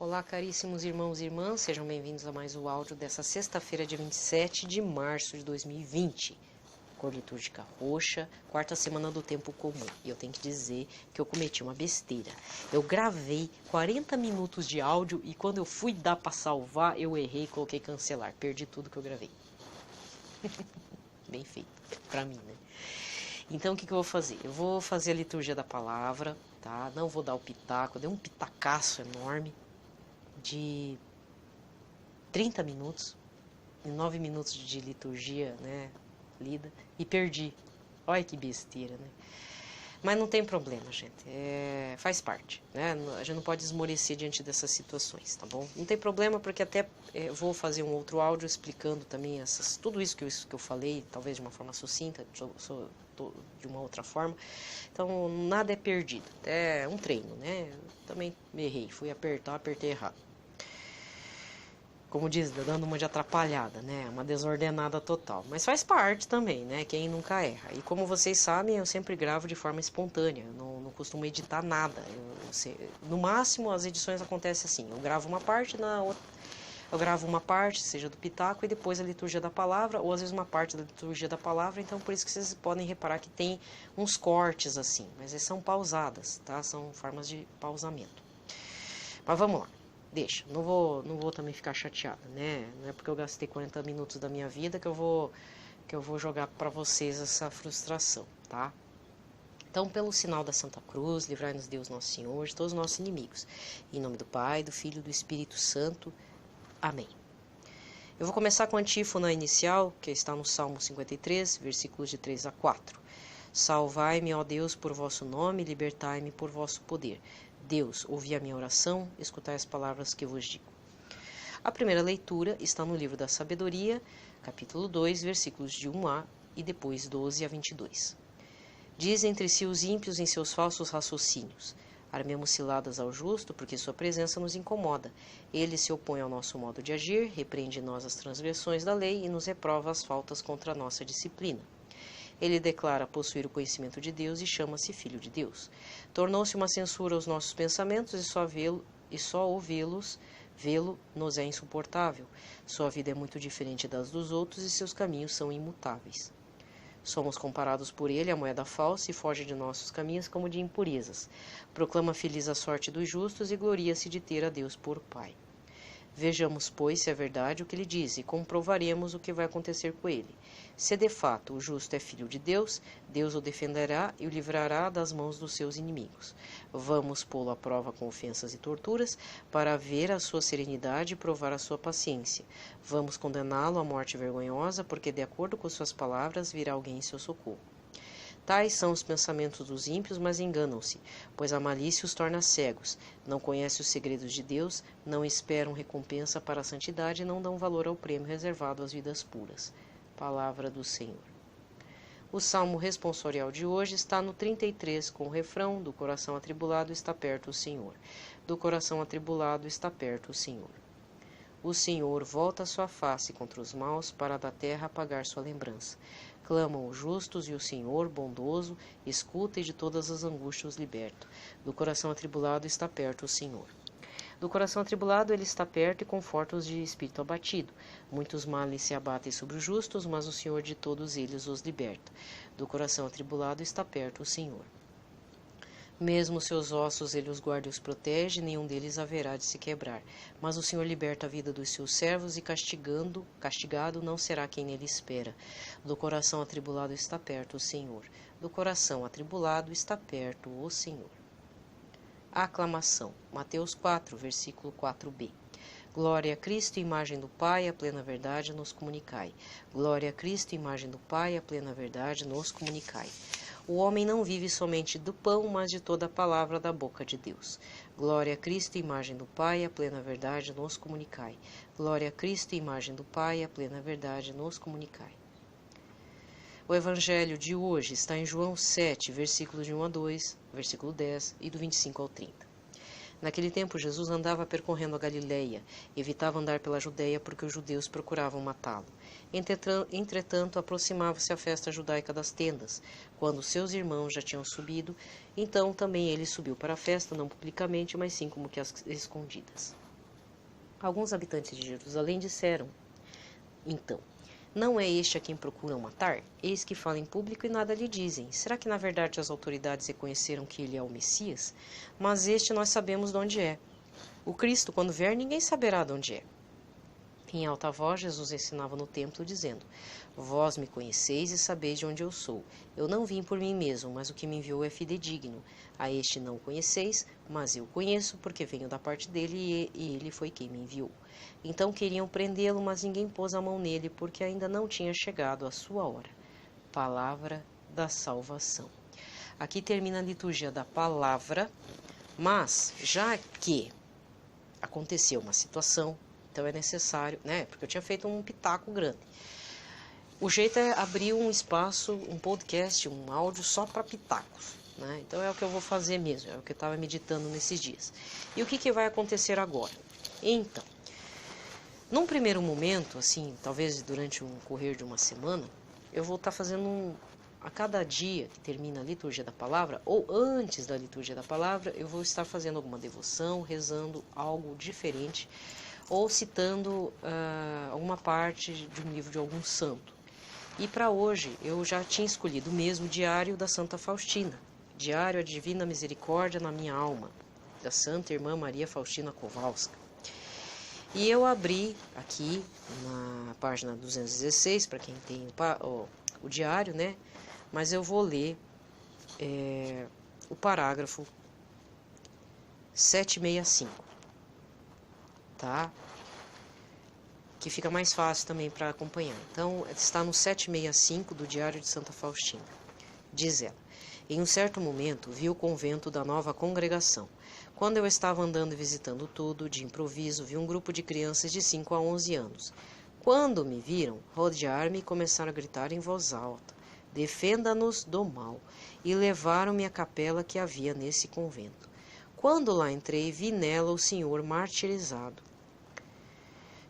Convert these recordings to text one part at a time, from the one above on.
Olá, caríssimos irmãos e irmãs, sejam bem-vindos a mais um áudio dessa sexta-feira, dia 27 de março de 2020. Cor litúrgica roxa, quarta semana do tempo comum. E eu tenho que dizer que eu cometi uma besteira. Eu gravei 40 minutos de áudio e quando eu fui dar para salvar, eu errei e coloquei cancelar. Perdi tudo que eu gravei. Bem feito, pra mim, né? Então, o que eu vou fazer? Eu vou fazer a liturgia da palavra, tá? Não vou dar o pitaco, eu dei um pitacaço enorme de 30 minutos, e 9 minutos de liturgia, né, lida, e perdi. Olha que besteira, né? Mas não tem problema, gente, faz parte, né? A gente não pode esmorecer diante dessas situações, tá bom? Não tem problema, porque até vou fazer um outro áudio explicando também tudo isso que eu falei, talvez de uma forma sucinta, de uma outra forma. Então, nada é perdido, é um treino, né? Eu também errei, apertei errado. Como diz, dando uma de atrapalhada, né? Uma desordenada total. Mas faz parte também, né? Quem nunca erra. E como vocês sabem, eu sempre gravo de forma espontânea. Eu não costumo editar nada. No máximo, as edições acontecem assim. Eu gravo uma parte, eu gravo uma parte, seja do pitaco, e depois a liturgia da palavra, ou às vezes uma parte da liturgia da palavra. Então, por isso que vocês podem reparar que tem uns cortes assim. Mas eles são pausadas, tá? São formas de pausamento. Mas vamos lá. Deixa, não vou também ficar chateada, né? Não é porque eu gastei 40 minutos da minha vida que eu vou jogar para vocês essa frustração, tá? Então, pelo sinal da Santa Cruz, livrai-nos Deus Nosso Senhor de todos os nossos inimigos. Em nome do Pai, do Filho e do Espírito Santo. Amém. Eu vou começar com a antífona inicial, que está no Salmo 53, versículos de 3 a 4. Salvai-me, ó Deus, por vosso nome, libertai-me por vosso poder. Deus, ouvi a minha oração, escutai as palavras que vos digo. A primeira leitura está no livro da Sabedoria, capítulo 2, versículos de 1a e depois 12 a 22. Diz entre si os ímpios em seus falsos raciocínios. Armemos ciladas ao justo, porque sua presença nos incomoda. Ele se opõe ao nosso modo de agir, repreende em nós as transgressões da lei e nos reprova as faltas contra a nossa disciplina. Ele declara possuir o conhecimento de Deus e chama-se Filho de Deus. Tornou-se uma censura aos nossos pensamentos e só vê-lo nos é insuportável. Sua vida é muito diferente das dos outros e seus caminhos são imutáveis. Somos comparados por ele a moeda falsa e foge de nossos caminhos como de impurezas. Proclama feliz a sorte dos justos e gloria-se de ter a Deus por Pai. Vejamos, pois, se é verdade o que ele diz, e comprovaremos o que vai acontecer com ele. Se de fato o justo é filho de Deus, Deus o defenderá e o livrará das mãos dos seus inimigos. Vamos pô-lo à prova com ofensas e torturas, para ver a sua serenidade e provar a sua paciência. Vamos condená-lo à morte vergonhosa, porque de acordo com suas palavras virá alguém em seu socorro. Tais são os pensamentos dos ímpios, mas enganam-se, pois a malícia os torna cegos. Não conhecem os segredos de Deus, não esperam recompensa para a santidade e não dão valor ao prêmio reservado às vidas puras. Palavra do Senhor. O salmo responsorial de hoje está no 33, com o refrão: do coração atribulado está perto o Senhor. Do coração atribulado está perto o Senhor. O Senhor volta a sua face contra os maus, para da terra apagar sua lembrança. Clamam os justos e o Senhor, bondoso, escuta e de todas as angústias os liberta. Do coração atribulado está perto o Senhor. Do coração atribulado ele está perto e conforta os de espírito abatido. Muitos males se abatem sobre os justos, mas o Senhor de todos eles os liberta. Do coração atribulado está perto o Senhor. Mesmo seus ossos ele os guarda e os protege, nenhum deles haverá de se quebrar. Mas o Senhor liberta a vida dos seus servos e castigado não será quem nele espera. Do coração atribulado está perto o Senhor. Do coração atribulado está perto o Senhor. A aclamação. Mateus 4, versículo 4b. Glória a Cristo, imagem do Pai, a plena verdade nos comunicai. Glória a Cristo, imagem do Pai, a plena verdade nos comunicai. O homem não vive somente do pão, mas de toda a palavra da boca de Deus. Glória a Cristo, imagem do Pai, a plena verdade nos comunicai. Glória a Cristo, imagem do Pai, a plena verdade nos comunicai. O evangelho de hoje está em João 7, versículos de 1 a 2, versículo 10 e do 25 ao 30. Naquele tempo, Jesus andava percorrendo a Galileia, evitava andar pela Judéia porque os judeus procuravam matá-lo. Entretanto, aproximava-se a festa judaica das tendas. Quando seus irmãos já tinham subido, então também ele subiu para a festa, não publicamente, mas sim como que às escondidas. Alguns habitantes de Jerusalém disseram, então, não é este a quem procuram matar? Eis que fala em público e nada lhe dizem. Será que na verdade as autoridades reconheceram que ele é o Messias? Mas este nós sabemos de onde é. O Cristo, quando vier, ninguém saberá de onde é. Em alta voz, Jesus ensinava no templo, dizendo, vós me conheceis e sabeis de onde eu sou. Eu não vim por mim mesmo, mas o que me enviou é fidedigno. A este não conheceis, mas eu conheço, porque venho da parte dele e ele foi quem me enviou. Então queriam prendê-lo, mas ninguém pôs a mão nele, porque ainda não tinha chegado a sua hora. Palavra da salvação. Aqui termina a liturgia da palavra, mas já que aconteceu uma situação, então é necessário, né? Porque eu tinha feito um pitaco grande. O jeito é abrir um espaço, um podcast, um áudio só para pitacos, né? Então é o que eu vou fazer mesmo, é o que eu estava meditando nesses dias. E o que vai acontecer agora? Então, num primeiro momento, assim, talvez durante um correr de uma semana, eu vou estar fazendo a cada dia que termina a liturgia da palavra, ou antes da liturgia da palavra, eu vou estar fazendo alguma devoção, rezando algo diferente, ou citando alguma parte de um livro de algum santo. E para hoje, eu já tinha escolhido mesmo o Diário da Santa Faustina, Diário a Divina Misericórdia na Minha Alma, da Santa Irmã Maria Faustina Kowalska. E eu abri aqui na página 216, para quem tem o diário, né? Mas eu vou ler o parágrafo 765, tá? Que fica mais fácil também para acompanhar. Então, está no 765 do Diário de Santa Faustina. Diz ela, em um certo momento, vi o convento da nova congregação. Quando eu estava andando e visitando tudo, de improviso, vi um grupo de crianças de 5 a 11 anos. Quando me viram, rodearam-me e começaram a gritar em voz alta, defenda-nos do mal, e levaram-me à capela que havia nesse convento. Quando lá entrei, vi nela o Senhor martirizado.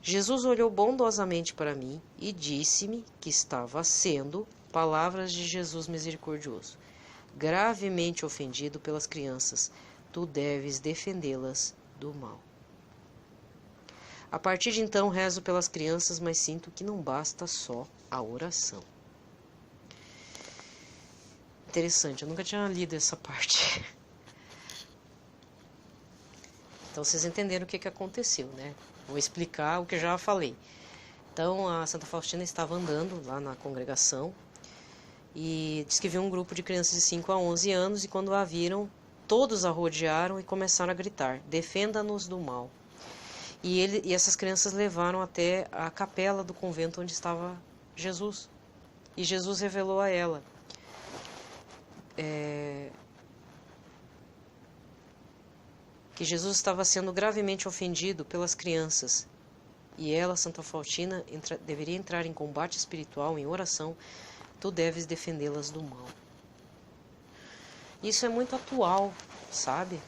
Jesus olhou bondosamente para mim e disse-me que estava sendo palavras de Jesus misericordioso. Gravemente ofendido pelas crianças, tu deves defendê-las do mal. A partir de então rezo pelas crianças, mas sinto que não basta só a oração. Interessante, eu nunca tinha lido essa parte. Então vocês entenderam o que aconteceu, né? Vou explicar o que eu já falei. Então a Santa Faustina estava andando lá na congregação e disse que viu um grupo de crianças de 5 a 11 anos e quando a viram, todos a rodearam e começaram a gritar, defenda-nos do mal. E essas crianças levaram até a capela do convento onde estava Jesus. E Jesus revelou a ela que Jesus estava sendo gravemente ofendido pelas crianças. E ela, Santa Faustina, deveria entrar em combate espiritual, em oração, tu deves defendê-las do mal. Isso é muito atual, sabe?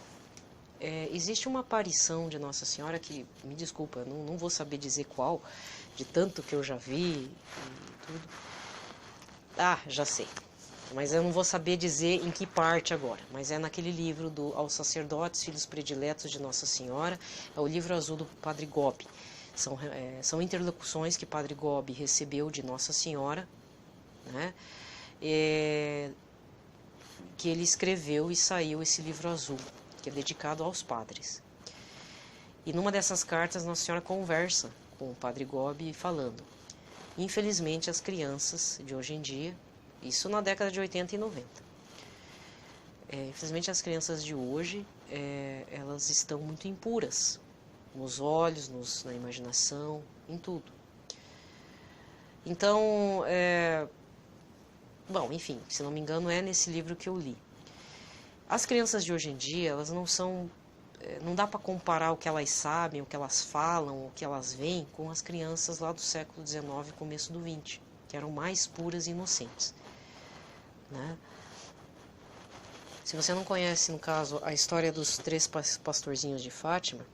Existe uma aparição de Nossa Senhora que, me desculpa, não vou saber dizer qual, de tanto que eu já vi e tudo. Ah, já sei. Mas eu não vou saber dizer em que parte agora. Mas é naquele livro do Aos Sacerdotes, Filhos Prediletos de Nossa Senhora. É o livro azul do Padre Gobi. São interlocuções que Padre Gobi recebeu de Nossa Senhora, né? Que ele escreveu e saiu esse livro azul, que é dedicado aos padres. E numa dessas cartas, Nossa Senhora conversa com o Padre Gobi falando, infelizmente as crianças de hoje em dia, isso na década de 80 e 90, infelizmente as crianças de hoje, elas estão muito impuras, nos olhos, na imaginação, em tudo. Então, bom, enfim, se não me engano, é nesse livro que eu li. As crianças de hoje em dia, elas não são... Não dá para comparar o que elas sabem, o que elas falam, o que elas veem com as crianças lá do século XIX e começo do XX, que eram mais puras e inocentes, né? Se você não conhece, no caso, a história dos 3 pastorzinhos de Fátima,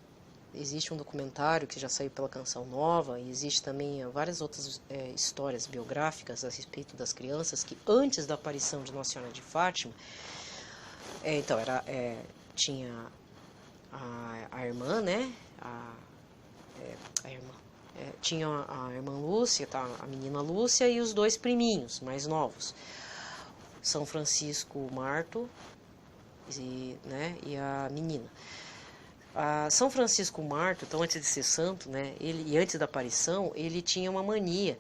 existe um documentário que já saiu pela Canção Nova, e existe também várias outras histórias biográficas a respeito das crianças que antes da aparição de Nossa Senhora de Fátima, tinha a irmã, né, a irmã. Tinha a irmã Lúcia, tá, a menina Lúcia e os dois priminhos mais novos. São Francisco Marto e a menina. São Francisco Marto, então antes de ser santo, né, e antes da aparição, ele tinha uma mania,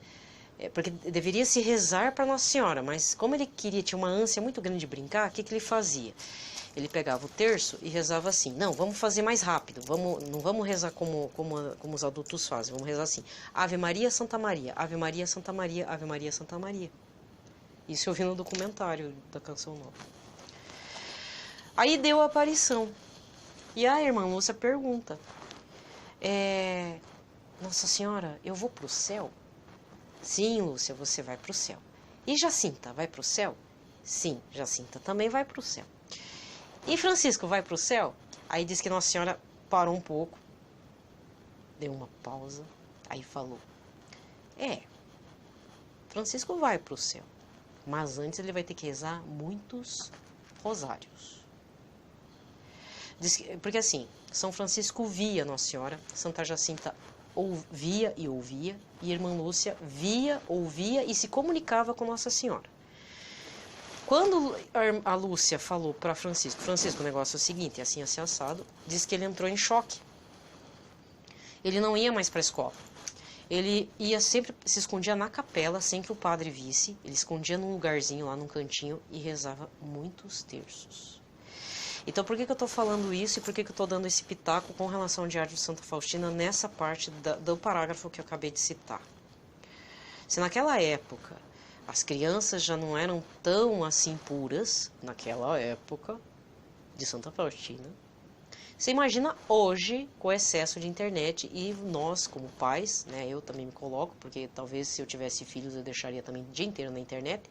porque deveria se rezar para Nossa Senhora, mas como ele tinha uma ânsia muito grande de brincar, o que ele fazia? Ele pegava o terço e rezava assim: não, vamos fazer mais rápido, não vamos rezar como os adultos fazem, vamos rezar assim: Ave Maria, Santa Maria, Ave Maria, Santa Maria, Ave Maria, Santa Maria. Isso eu vi no documentário da Canção Nova. Aí deu a aparição. E a irmã Lúcia pergunta: Nossa Senhora, eu vou para o céu? Sim, Lúcia, você vai para o céu. E Jacinta, vai para o céu? Sim, Jacinta também vai para o céu. E Francisco vai para o céu? Aí diz que Nossa Senhora parou um pouco, deu uma pausa, aí falou: Francisco vai para o céu, mas antes ele vai ter que rezar muitos rosários. Porque assim, São Francisco via Nossa Senhora, Santa Jacinta via e ouvia, e Irmã Lúcia via, ouvia e se comunicava com Nossa Senhora. Quando a Lúcia falou para Francisco, o negócio é o seguinte, assim assado, diz que ele entrou em choque. Ele não ia mais para a escola. Ele ia sempre, se escondia na capela, sem que o padre visse. Ele escondia num lugarzinho lá, num cantinho, e rezava muitos terços. Então, por que eu estou falando isso e por que eu estou dando esse pitaco com relação ao Diário de Santa Faustina nessa parte do parágrafo que eu acabei de citar? Se naquela época as crianças já não eram tão assim puras, naquela época de Santa Faustina, você imagina hoje com o excesso de internet e nós como pais, né, eu também me coloco, porque talvez se eu tivesse filhos eu deixaria também o dia inteiro na internet,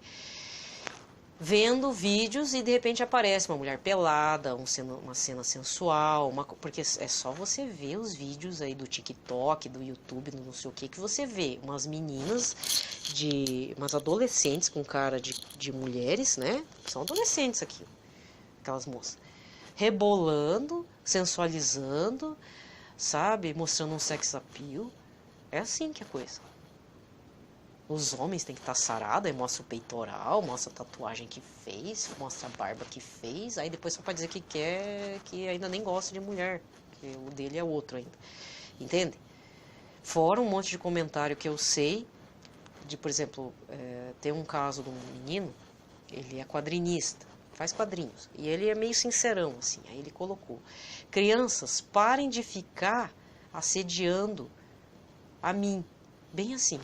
vendo vídeos e de repente aparece uma mulher pelada, uma cena sensual, porque é só você ver os vídeos aí do TikTok, do YouTube, não sei o que você vê umas meninas, umas adolescentes com cara de mulheres, né? São adolescentes aqui, aquelas moças, rebolando, sensualizando, sabe? Mostrando um sex appeal. É assim que é a coisa. Os homens têm que estar sarados, aí mostra o peitoral, mostra a tatuagem que fez, mostra a barba que fez, aí depois só pode dizer que quer, que ainda nem gosta de mulher, que o dele é outro ainda. Entende? Fora um monte de comentário que eu sei, por exemplo, tem um caso de um menino, ele é quadrinista, faz quadrinhos, e ele é meio sincerão, assim, aí ele colocou: crianças, parem de ficar assediando a mim, bem assim.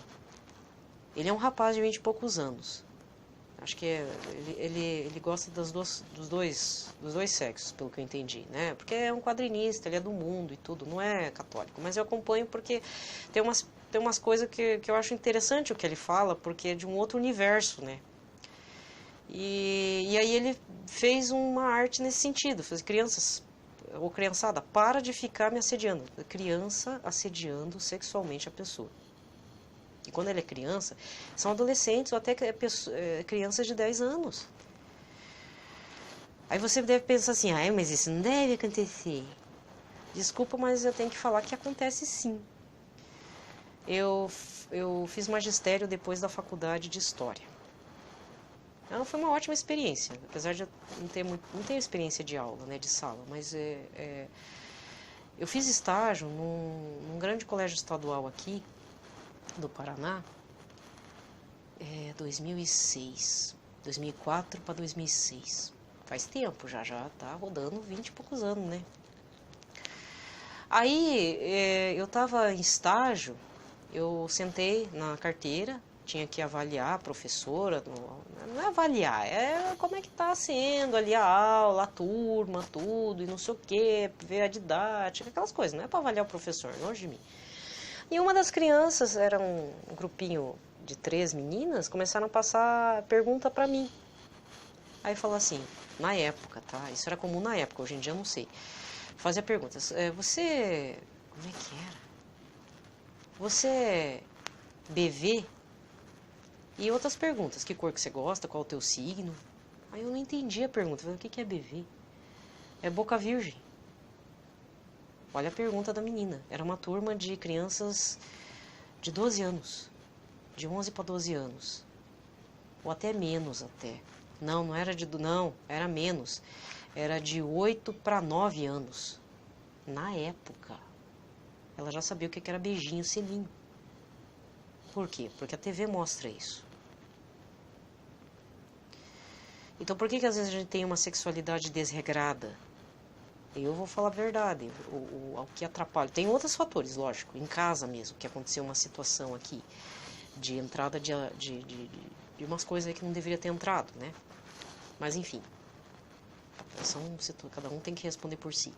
Ele é um rapaz de 20 e poucos anos. Acho que ele gosta dos dois sexos, pelo que eu entendi, né? Porque é um quadrinista, ele é do mundo e tudo, não é católico. Mas eu acompanho porque tem umas coisas que eu acho interessante o que ele fala, porque é de um outro universo, né? E aí ele fez uma arte nesse sentido. Fez criançada, para de ficar me assediando. Criança assediando sexualmente a pessoa. E quando ele é criança, são adolescentes ou até crianças de 10 anos. Aí você deve pensar assim: mas isso não deve acontecer. Desculpa, mas eu tenho que falar que acontece sim. Eu fiz magistério depois da faculdade de História. Então, foi uma ótima experiência, apesar de eu não ter experiência de aula, né, de sala, mas eu fiz estágio num grande colégio estadual aqui, do Paraná, 2006, 2004 para 2006. Faz tempo, já tá rodando 20 e poucos anos, né? Aí eu estava em estágio, eu sentei na carteira, tinha que avaliar a professora, não é avaliar, é como é que tá sendo ali a aula, a turma, tudo, e não sei o que, ver a didática, aquelas coisas, não é para avaliar o professor, longe de mim. E uma das crianças, era um grupinho de 3 meninas, começaram a passar pergunta para mim. Aí falou assim, na época, tá? Isso era comum na época, hoje em dia eu não sei. Fazia perguntas, você... Como é que era? Você é BV? E outras perguntas, que cor que você gosta, qual é o teu signo? Aí eu não entendi a pergunta, eu falei, o que é BV? É boca virgem. Olha a pergunta da menina. Era uma turma de crianças de 12 anos. De 11 para 12 anos. Ou até menos até. Não era de... Não, era menos. Era de 8 para 9 anos. Na época. Ela já sabia o que era beijinho, selinho. Por quê? Porque a TV mostra isso. Então por que às vezes a gente tem uma sexualidade desregrada? Eu vou falar a verdade, o que atrapalha. Tem outros fatores, lógico, em casa mesmo, que aconteceu uma situação aqui de entrada de umas coisas aí que não deveria ter entrado, né? Mas enfim, cada um tem que responder por si.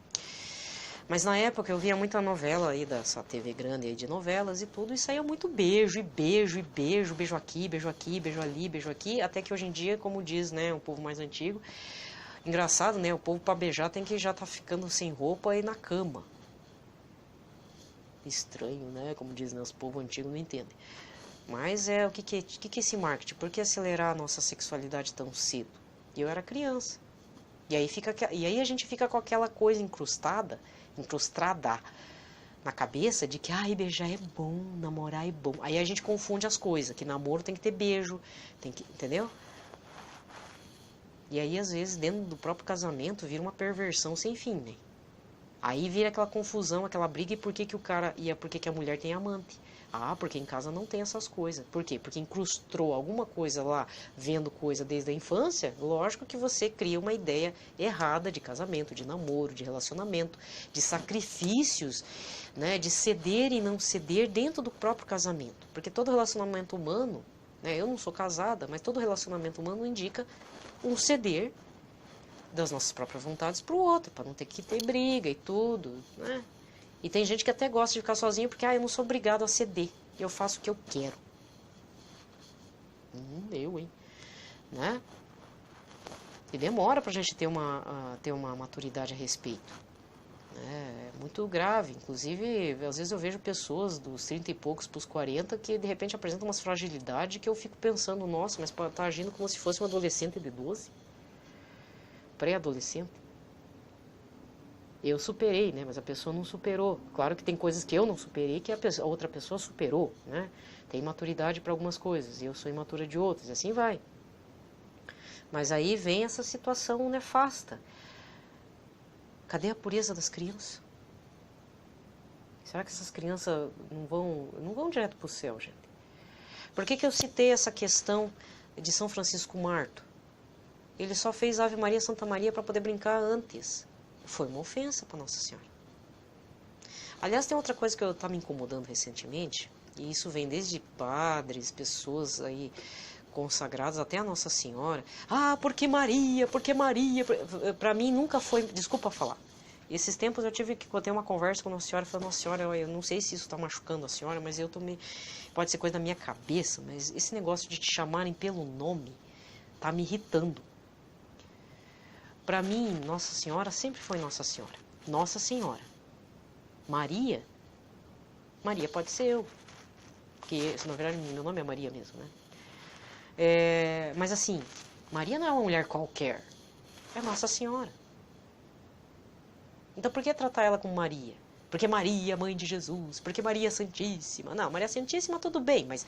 Mas na época eu via muita novela aí, dessa TV grande aí de novelas e tudo, e saía muito beijo, e beijo, e beijo, beijo aqui, beijo aqui, beijo ali, beijo aqui, até que hoje em dia, como diz, né, o povo mais antigo, engraçado, né, o povo para beijar tem que já tá ficando sem roupa e na cama. Estranho, né, como diz, né, os povos antigos não entendem. Mas o que é esse marketing? Por que acelerar a nossa sexualidade tão cedo? E eu era criança. E aí a gente fica com aquela coisa incrustada na cabeça de que beijar é bom, namorar é bom. Aí a gente confunde as coisas, que namoro tem que ter beijo, entendeu? E aí às vezes dentro do próprio casamento vira uma perversão sem fim, né? Aí vira aquela confusão, aquela briga, e por que o cara por que a mulher tem amante? Porque em casa não tem essas coisas. Por quê? Porque incrustou alguma coisa lá, vendo coisa desde a infância. Lógico que você cria uma ideia errada de casamento, de namoro, de relacionamento, de sacrifícios, né, de ceder e não ceder dentro do próprio casamento. Porque todo relacionamento humano, né, eu não sou casada, mas todo relacionamento humano indica um ceder das nossas próprias vontades para o outro, para não ter que ter briga e tudo, né? E tem gente que até gosta de ficar sozinho porque eu não sou obrigado a ceder, eu faço o que eu quero. Hein? Né? E demora pra gente ter uma maturidade a respeito. É muito grave. Inclusive, às vezes eu vejo pessoas dos 30 e poucos para os 40 que de repente apresentam umas fragilidades que eu fico pensando, nossa, mas tá agindo como se fosse um adolescente de 12? Pré-adolescente? Eu superei, né? Mas a pessoa não superou. Claro que tem coisas que eu não superei que a outra pessoa superou, né? Tem maturidade para algumas coisas, eu sou imatura de outras, e assim vai. Mas aí vem essa situação nefasta. Cadê a pureza das crianças? Será que essas crianças não vão direto para o céu, gente? Por que eu citei essa questão de São Francisco Marto? Ele só fez Ave Maria, Santa Maria para poder brincar antes. Foi uma ofensa para Nossa Senhora. Aliás, tem outra coisa que eu estava me incomodando recentemente, e isso vem desde padres, pessoas aí consagradas, até a Nossa Senhora. Porque Maria, para mim nunca foi, desculpa falar. Esses tempos eu tive que ter uma conversa com Nossa Senhora, e falei, Nossa Senhora, eu não sei se isso está machucando a senhora, mas pode ser coisa da minha cabeça, mas esse negócio de te chamarem pelo nome tá me irritando. Para mim, Nossa Senhora sempre foi Nossa Senhora. Nossa Senhora. Maria pode ser eu. Porque, na verdade, meu nome é Maria mesmo, né? Mas assim, Maria não é uma mulher qualquer. É Nossa Senhora. Então por que tratar ela como Maria? Porque Maria, mãe de Jesus. Porque Maria Santíssima. Não, Maria Santíssima tudo bem, mas...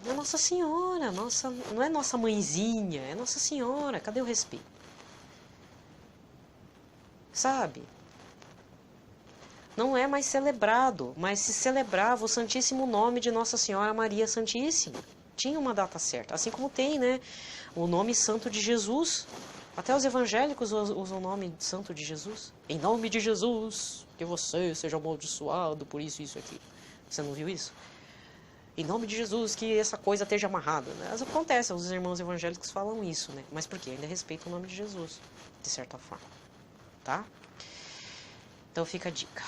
É Nossa Senhora, não é nossa mãezinha, é Nossa Senhora. Cadê o respeito? Sabe? Não é mais celebrado, mas se celebrava o Santíssimo Nome de Nossa Senhora Maria Santíssima. Tinha uma data certa, assim como tem, né, o nome Santo de Jesus. Até os evangélicos usam o nome Santo de Jesus. Em nome de Jesus, que você seja amaldiçoado por isso e isso aqui. Você não viu isso? Em nome de Jesus, que essa coisa esteja amarrada. Mas acontece, os irmãos evangélicos falam isso, né? Mas por quê? Ainda respeitam o nome de Jesus, de certa forma. Tá? Então fica a dica.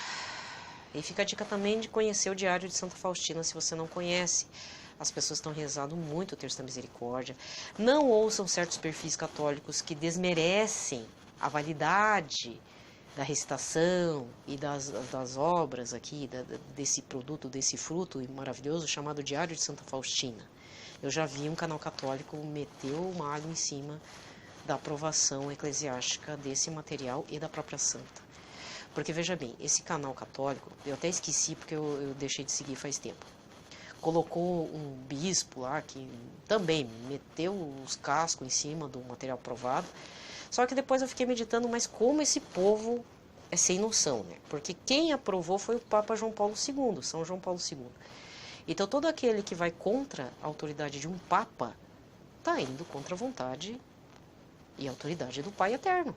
E fica a dica também de conhecer o Diário de Santa Faustina, se você não conhece. As pessoas estão rezando muito o Terço da Misericórdia. Não ouçam certos perfis católicos que desmerecem a validade da recitação e das obras aqui, desse produto, desse fruto maravilhoso chamado Diário de Santa Faustina. Eu já vi um canal católico meter o malho em cima da aprovação eclesiástica desse material e da própria santa. Porque veja bem, esse canal católico, eu até esqueci porque eu deixei de seguir faz tempo. Colocou um bispo lá que também meteu os cascos em cima do material provado. Só que depois eu fiquei meditando, mas como esse povo é sem noção, né? Porque quem aprovou foi o Papa João Paulo II, São João Paulo II. Então todo aquele que vai contra a autoridade de um Papa está indo contra a vontade e a autoridade do Pai Eterno.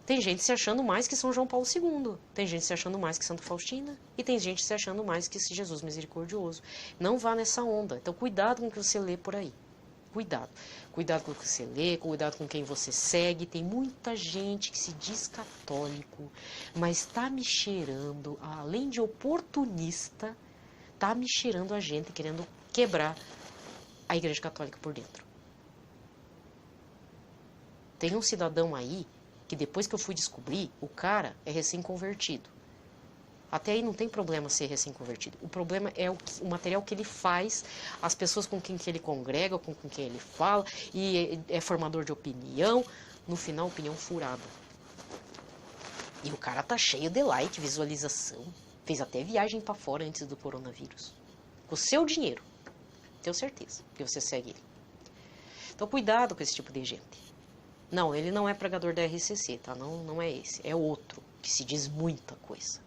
Tem gente se achando mais que São João Paulo II, tem gente se achando mais que Santa Faustina e tem gente se achando mais que esse Jesus misericordioso. Não vá nessa onda. Então cuidado com o que você lê por aí. Cuidado. Cuidado com o que você lê, cuidado com quem você segue. Tem muita gente que se diz católico, mas está me cheirando, além de oportunista, está me cheirando a gente querendo quebrar a Igreja Católica por dentro. Tem um cidadão aí que depois que eu fui descobrir, o cara é recém-convertido. Até aí não tem problema ser recém-convertido. O problema é o material que ele faz, as pessoas com quem que ele congrega, com quem ele fala, e é formador de opinião. No final, opinião furada. E o cara tá cheio de like, visualização. Fez até viagem para fora antes do coronavírus. Com o seu dinheiro. Tenho certeza que você segue ele. Então cuidado com esse tipo de gente. Não, ele não é pregador da RCC, tá? Não é esse. É outro, que se diz muita coisa.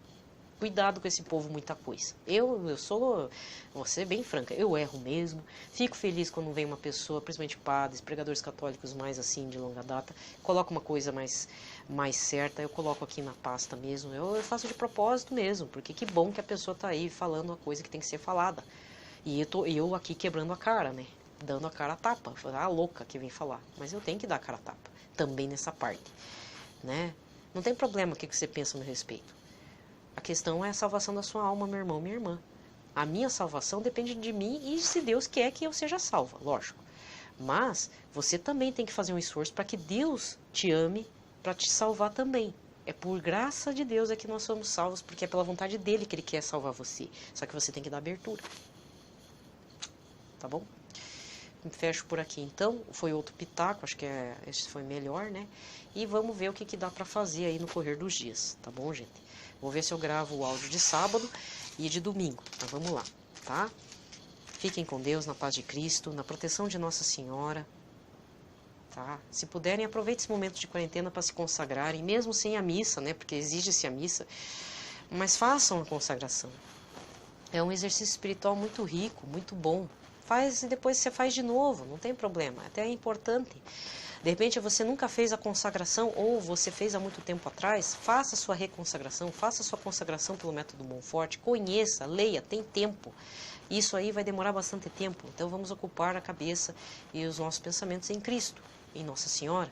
Cuidado com esse povo, muita coisa. Eu sou, vou ser bem franca, eu erro mesmo. Fico feliz quando vem uma pessoa, principalmente padres, pregadores católicos mais assim, de longa data, coloca uma coisa mais certa, eu coloco aqui na pasta mesmo. Eu faço de propósito mesmo, porque que bom que a pessoa tá aí falando a coisa que tem que ser falada. E eu aqui quebrando a cara, né? Dando a cara a tapa. A louca que vem falar. Mas eu tenho que dar a cara a tapa. Também nessa parte. Né? Não tem problema o que você pensa a meu respeito. A questão é a salvação da sua alma, meu irmão, minha irmã. A minha salvação depende de mim e se Deus quer que eu seja salva, lógico. Mas você também tem que fazer um esforço para que Deus te ame, para te salvar também. É por graça de Deus é que nós somos salvos, porque é pela vontade dele que ele quer salvar você. Só que você tem que dar abertura. Tá bom? Fecho por aqui então. Foi outro pitaco, acho que esse foi melhor, né? E vamos ver o que dá para fazer aí no correr dos dias, tá bom, gente? Vou ver se eu gravo o áudio de sábado e de domingo. Então vamos lá, tá? Fiquem com Deus, na paz de Cristo, na proteção de Nossa Senhora, tá? Se puderem, aproveitem esse momento de quarentena para se consagrarem, mesmo sem a missa, né? Porque exige-se a missa, mas façam a consagração. É um exercício espiritual muito rico, muito bom. Faz e depois você faz de novo, não tem problema, até é importante. De repente você nunca fez a consagração ou você fez há muito tempo atrás, faça a sua reconsagração, faça a sua consagração pelo método Monfort, conheça, leia, tem tempo. Isso aí vai demorar bastante tempo, então vamos ocupar a cabeça e os nossos pensamentos em Cristo, em Nossa Senhora,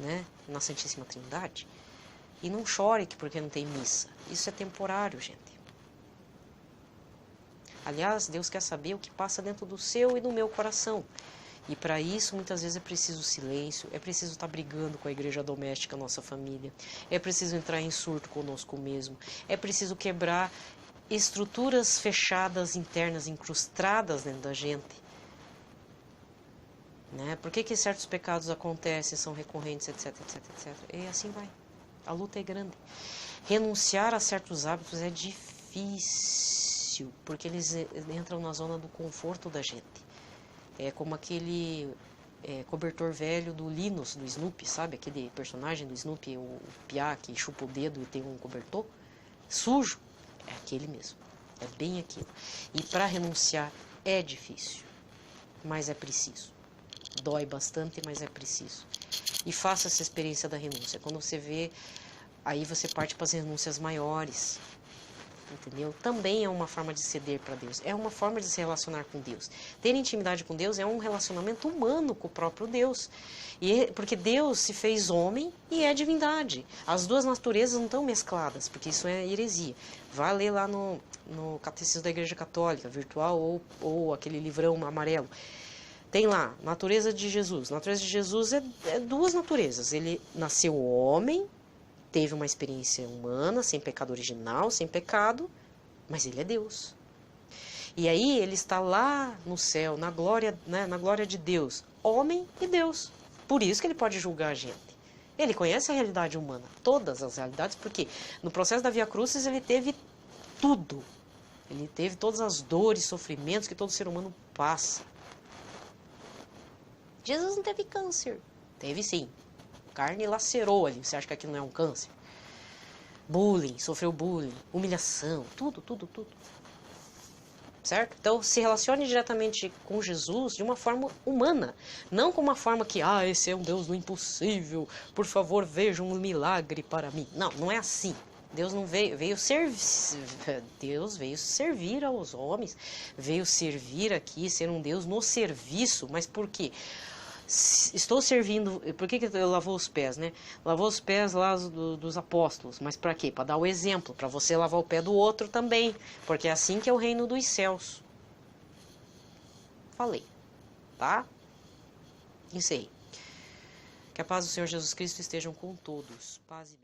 né? Na Santíssima Trindade. E não chore porque não tem missa, isso é temporário, gente. Aliás, Deus quer saber o que passa dentro do seu e do meu coração. E para isso, muitas vezes é preciso silêncio, é preciso estar brigando com a igreja doméstica, a nossa família, é preciso entrar em surto conosco mesmo, é preciso quebrar estruturas fechadas, internas, incrustadas dentro da gente. Né? Por que certos pecados acontecem, são recorrentes, etc, etc, etc. E assim vai. A luta é grande. Renunciar a certos hábitos é difícil, porque eles entram na zona do conforto da gente. É como aquele cobertor velho do Linus, do Snoopy, sabe? Aquele personagem do Snoopy, o piá que chupa o dedo e tem um cobertor sujo. É aquele mesmo. É bem aquilo. E para renunciar é difícil, mas é preciso. Dói bastante, mas é preciso. E faça essa experiência da renúncia. Quando você vê, aí você parte para as renúncias maiores. Entendeu? Também é uma forma de ceder para Deus. É uma forma de se relacionar com Deus. Ter intimidade com Deus é um relacionamento humano com o próprio Deus. Porque Deus se fez homem e é divindade. As duas naturezas não estão mescladas, porque isso é heresia. Vá ler lá no Catecismo da Igreja Católica, virtual ou aquele livrão amarelo. Tem lá, natureza de Jesus. A natureza de Jesus é duas naturezas. Ele nasceu homem, teve uma experiência humana, sem pecado original, sem pecado, mas ele é Deus. E aí ele está lá no céu, na glória, né, na glória de Deus, homem e Deus. Por isso que ele pode julgar a gente. Ele conhece a realidade humana, todas as realidades, porque no processo da Via Crucis ele teve tudo. Ele teve todas as dores, sofrimentos que todo ser humano passa. Jesus não teve câncer. Teve sim. Carne lacerou ali. Você acha que aquilo não é um câncer? Bullying, sofreu bullying, humilhação, tudo. Certo? Então, se relacione diretamente com Jesus de uma forma humana. Não com uma forma que, esse é um Deus do impossível, por favor, veja um milagre para mim. Não, não é assim. Deus não veio servir. Deus veio servir aos homens, veio servir aqui, ser um Deus no serviço. Mas por quê? Estou servindo. Por que ele lavou os pés, né? Lavou os pés lá dos apóstolos. Mas para quê? Para dar o exemplo, para você lavar o pé do outro também. Porque é assim que é o reino dos céus. Falei, tá? Encerrei. Que a paz do Senhor Jesus Cristo estejam com todos. Paz e bem.